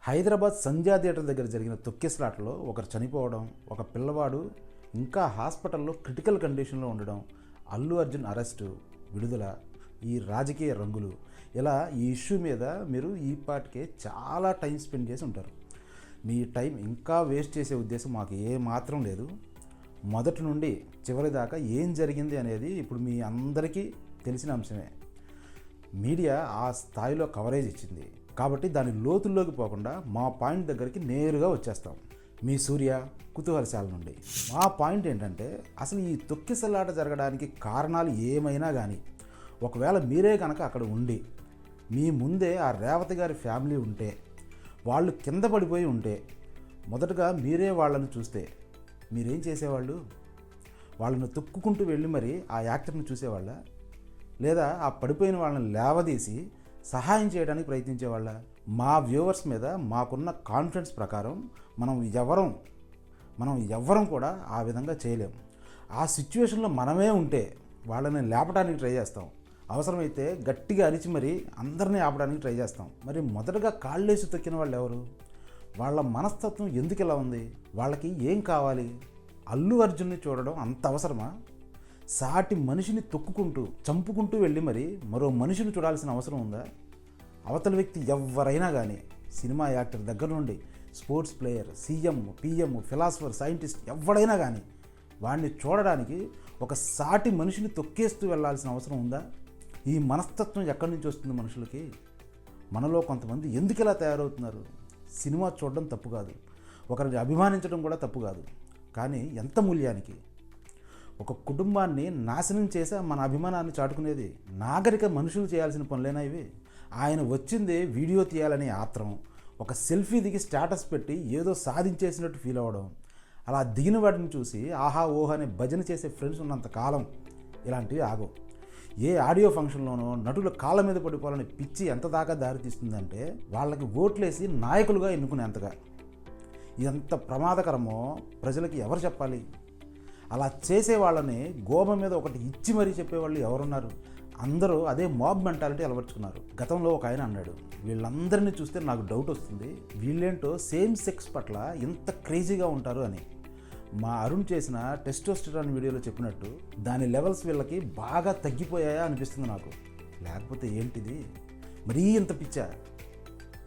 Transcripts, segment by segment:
హైదరాబాద్ సంధ్యా theatre దగ్గర జరిగిన తొక్కిసలాటలో ఒకరు చనిపోవడం, ఒక పిల్లవాడు ఇంకా హాస్పిటల్లో క్రిటికల్ కండిషన్లో ఉండడం, అల్లు అర్జున్ అరెస్టు, విడుదల, ఈ రాజకీయ రంగులు, ఇలా ఈ ఇష్యూ మీద మీరు ఈ పాటికే చాలా టైం స్పెండ్ చేసి ఉంటారు. మీ టైం ఇంకా వేస్ట్ చేసే ఉద్దేశం మాకు ఏమాత్రం లేదు. మొదటి నుండి చివరి దాకా ఏం జరిగింది అనేది ఇప్పుడు మీ అందరికీ తెలిసిన అంశమే. మీడియా ఆ స్థాయిలో కవరేజ్ ఇచ్చింది కాబట్టి దాని లోతుల్లోకి పోకుండా మా పాయింట్ దగ్గరికి నేరుగా వచ్చేస్తాం. మీ సూర్య, కుతూహలశాల నుండి. మా పాయింట్ ఏంటంటే, అసలు ఈ తొక్కిసలాట జరగడానికి కారణాలు ఏమైనా కానీ, ఒకవేళ మీరే కనుక అక్కడ ఉండి మీ ముందే ఆ రేవతి గారి ఫ్యామిలీ ఉంటే, వాళ్ళు కింద పడిపోయి ఉంటే, మొదటగా మీరే వాళ్ళని చూస్తే మీరేం చేసేవాళ్ళు? వాళ్ళని తొక్కుకుంటూ వెళ్ళి మరి ఆ యాక్టర్ని చూసేవాళ్ళ, లేదా ఆ పడిపోయిన వాళ్ళని లేవదీసి సహాయం చేయడానికి ప్రయత్నించేవాళ్ళ? మా వ్యూవర్స్ మీద మాకున్న కాన్ఫిడెన్స్ ప్రకారం మనం ఎవ్వరం కూడా ఆ విధంగా చేయలేం. ఆ సిచ్యువేషన్లో మనమే ఉంటే వాళ్ళని లేపడానికి ట్రై చేస్తాం. అవసరమైతే గట్టిగా అరిచి మరి అందరినీ ఆపడానికి ట్రై చేస్తాం. మరి మొదటగా కాళ్ళేసి తొక్కిన వాళ్ళు ఎవరు? వాళ్ళ మనస్తత్వం ఎందుకు ఇలా ఉంది? వాళ్ళకి ఏం కావాలి? అల్లు అర్జున్ని చూడడం అంత అవసరమా? సాటి మనిషిని తొక్కుకుంటూ చంపుకుంటూ వెళ్ళి మరి మరో మనిషిని చూడాల్సిన అవసరం ఉందా? అవతల వ్యక్తి ఎవరైనా కానీ, సినిమా యాక్టర్ దగ్గర నుండి sports player, CM, PM, philosopher, scientist ఎవడైనా కానీ వాడిని చూడడానికి ఒక సాటి మనిషిని తొక్కేస్తూ వెళ్ళాల్సిన అవసరం ఉందా? ఈ మనస్తత్వం ఎక్కడి నుంచి వస్తుంది మనుషులకి? మనలో కొంతమంది ఎందుకు ఇలా తయారవుతున్నారు? సినిమా చూడడం తప్పు కాదు, ఒకరిని అభిమానించడం కూడా తప్పు కాదు, కానీ ఎంత మూల్యానికి? ఒక కుటుంబాన్ని నాశనం చేసే మన అభిమానాన్ని చాటుకునేది నాగరిక మనుషులు చేయాల్సిన పనులేనా ఇవి? ఆయన వచ్చిందే వీడియో తీయాలనే ఆత్రం, ఒక సెల్ఫీ దిగి స్టేటస్ పెట్టి ఏదో సాధించేసినట్టు ఫీల్ అవ్వడం, అలా దిగిన వాటిని చూసి ఆహా ఓహా అనే భజన చేసే ఫ్రెండ్స్ ఉన్నంత కాలం ఇలాంటివి ఆగవు. ఏ ఆడియో ఫంక్షన్లోనో నటుల కాళ్ళ మీద పడిపోవాలని పిచ్చి ఎంత దాకా దారితీస్తుందంటే వాళ్ళకి ఓట్లేసి నాయకులుగా ఎన్నుకునేంతగా. ఎంత ప్రమాదకరమో ప్రజలకి ఎవరు చెప్పాలి? అలా చేసే వాళ్ళని గోమ మీద ఒకటి ఇచ్చి మరీ చెప్పేవాళ్ళు ఎవరున్నారు? అందరూ అదే మాబ్ మెంటాలిటీ అలవర్చుకున్నారు. గతంలో ఒక ఆయన అన్నాడు, వీళ్ళందరినీ చూస్తే నాకు డౌట్ వస్తుంది, వీళ్ళేంటో సేమ్ సెక్స్ పట్ల ఇంత క్రేజీగా ఉంటారు అని. మా అరుణ్ చేసిన టెస్టోస్టెరాన్ వీడియోలో చెప్పినట్టు దాని లెవెల్స్ వీళ్ళకి బాగా తగ్గిపోయాయా అనిపిస్తుంది నాకు. లేకపోతే ఏంటిది మరీ ఇంత పిచ్చా?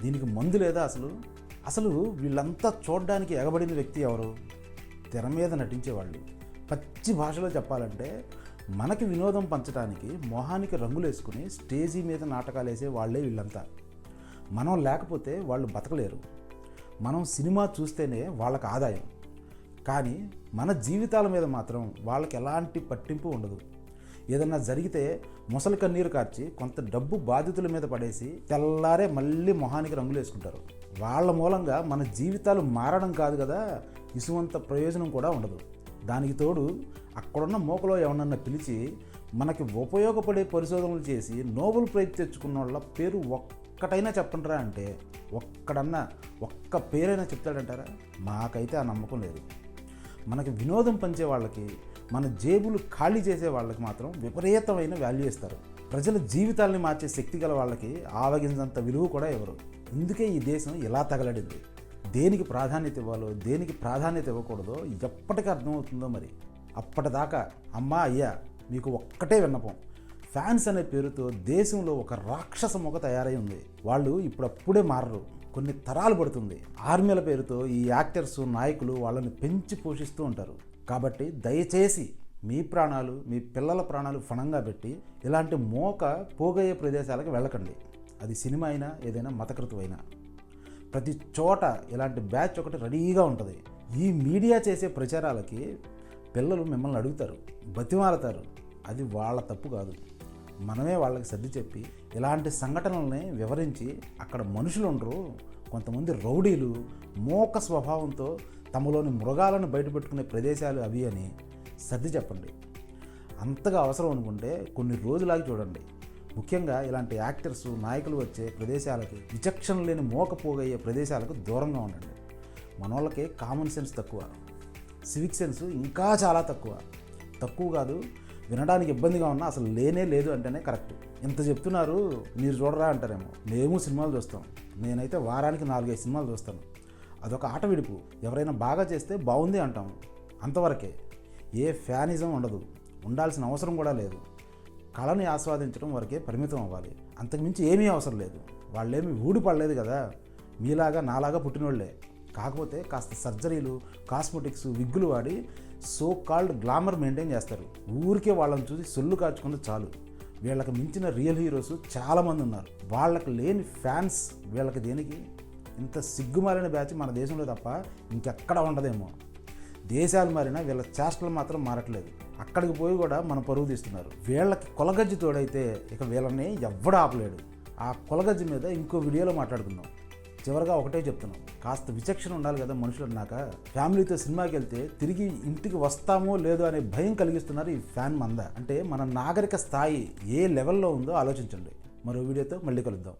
దీనికి మందు లేదా అసలు వీళ్ళంతా చూడడానికి ఎగబడిన వ్యక్తి ఎవరు? తెర మీద నటించేవాళ్ళు. పచ్చి భాషలో చెప్పాలంటే మనకి వినోదం పంచడానికి మొహానికి రంగులు వేసుకుని స్టేజీ మీద నాటకాలు వేసే వాళ్ళే వీళ్ళంతా. మనం లేకపోతే వాళ్ళు బతకలేరు. మనం సినిమా చూస్తేనే వాళ్ళకి ఆదాయం, కానీ మన జీవితాల మీద మాత్రం వాళ్ళకి ఎలాంటి పట్టింపు ఉండదు. ఏదన్నా జరిగితే ముసలి కన్నీరు కార్చి కొంత డబ్బు బాధితుల మీద పడేసి తెల్లారే మళ్ళీ మొహానికి రంగులు వేసుకుంటారు. వాళ్ళ మూలంగా మన జీవితాలు మారడం కాదు కదా, ఇసువంత ప్రయోజనం కూడా ఉండదు. దానికి తోడు అక్కడున్న మూకలో ఎవరన్నా పిలిచి మనకి ఉపయోగపడే పరిశోధనలు చేసి నోబెల్ ప్రైజ్ తెచ్చుకున్న వాళ్ళ పేరు ఒక్కటైనా చెప్పండిరా అంటే ఒక్క పేరైనా చెప్తాడంటారా? మాకైతే ఆ నమ్మకం లేదు. మనకి వినోదం పంచే వాళ్ళకి, మన జేబులు ఖాళీ చేసే వాళ్ళకి మాత్రం విపరీతమైన వాల్యూ ఇస్తారు. ప్రజల జీవితాలని మార్చే శక్తి గల వాళ్ళకి ఆవగించంత విలువ కూడా ఇవ్వరు. ఇందుకే ఈ దేశం ఇలా తగలడింది. దేనికి ప్రాధాన్యత ఇవ్వాలో, దేనికి ప్రాధాన్యత ఇవ్వకూడదో ఎప్పటికీ అర్థమవుతుందో మరి. అప్పటిదాకా అమ్మా అయ్యా మీకు ఒక్కటే విన్నపం, ఫ్యాన్స్ అనే పేరుతో దేశంలో ఒక రాక్షస మొగ తయారై ఉంది. వాళ్ళు ఇప్పుడప్పుడే మారరు, కొన్ని తరాలు పడుతుంది. ఆర్మీల పేరుతో ఈ యాక్టర్స్, నాయకులు వాళ్ళని పెంచి పోషిస్తూ ఉంటారు. కాబట్టి దయచేసి మీ ప్రాణాలు, మీ పిల్లల ప్రాణాలు ఫణంగా పెట్టి ఇలాంటి మోక పోగయ్యే ప్రదేశాలకు వెళ్ళకండి. అది సినిమా అయినా ఏదైనా మతకృతమైనా. ప్రతి చోట ఇలాంటి బ్యాచ్ ఒకటి రెడీగా ఉంటుంది. ఈ మీడియా చేసే ప్రచారాలకి పిల్లలు మిమ్మల్ని అడుగుతారు, బతిమాలతారు. అది వాళ్ళ తప్పు కాదు. మనమే వాళ్ళకి సర్ది చెప్పి ఇలాంటి సంఘటనల్ని వివరించి, అక్కడ మనుషులు ఉండరు, కొంతమంది రౌడీలు మోక స్వభావంతో తమలోని మృగాలను బయటపెట్టుకునే ప్రదేశాలు అవి అని సర్ది చెప్పండి. అంతగా అవసరం అనుకుంటే కొన్ని రోజులాగి చూడండి. ముఖ్యంగా ఇలాంటి యాక్టర్స్, నాయకులు వచ్చే ప్రదేశాలకి, విచక్షణ లేని మోకపోగయ్యే ప్రదేశాలకు దూరంగా ఉండండి. మన వాళ్ళకి కామన్ సెన్స్ తక్కువ, సివిక్ సెన్స్ ఇంకా చాలా తక్కువ కాదు. వినడానికి ఇబ్బందిగా ఉన్నా అసలు లేనే లేదు అంటేనే కరెక్ట్. ఇంత చెప్తున్నారు మీరు చూడరా అంటారేమో. మేము సినిమాలు చూస్తాం. నేనైతే వారానికి 4-5 సినిమాలు చూస్తాను. అదొక ఆట విడుపు. ఎవరైనా బాగా చేస్తే బాగుంది అంటాం, అంతవరకే. ఏ ఫ్యానిజం ఉండదు, ఉండాల్సిన అవసరం కూడా లేదు. కళని ఆస్వాదించడం వరకే పరిమితం అవ్వాలి, అంతకుమించి ఏమీ అవసరం లేదు. వాళ్ళేమీ ఊడిపడలేదు కదా, మీలాగా నాలాగా పుట్టినోళ్లే. కాకపోతే కాస్త సర్జరీలు, కాస్మెటిక్స్, విగ్గులు వాడి సో కాల్డ్ గ్లామర్ మెయింటైన్ చేస్తారు. ఊరికే వాళ్ళని చూసి సొల్లు కాచుకుంటే చాలు. వీళ్ళకి మించిన రియల్ హీరోస్ చాలామంది ఉన్నారు. వాళ్ళకి లేని ఫ్యాన్స్ వీళ్ళకి దేనికి? ఇంత సిగ్గుమాలిన బ్యాచ్ మన దేశంలో తప్ప ఇంకెక్కడ ఉండదేమో. దేశాలు మారినా వీళ్ళ చేష్టలు మాత్రం మారట్లేదు. అక్కడికి పోయి కూడా మన పరువు తీస్తున్నారు. వీళ్ళకి కొలగజ్జి తోడైతే ఇక వీళ్ళని ఎవ్వడు ఆపలేడు. ఆ కొలగజ్జి మీద ఇంకో వీడియోలో మాట్లాడుకుందాం. చివరిగా ఒకటే చెప్తున్నాం, కాస్త విచక్షణ ఉండాలి కదా మనుషులు అన్నాక. ఫ్యామిలీతో సినిమాకి వెళ్తే తిరిగి ఇంటికి వస్తామో లేదో అనే భయం కలిగిస్తున్నారు ఈ ఫ్యాన్ మంద. అంటే మన నాగరిక స్థాయి ఏ లెవెల్లో ఉందో ఆలోచించండి. మరో వీడియోతో మళ్ళీ కలుద్దాం.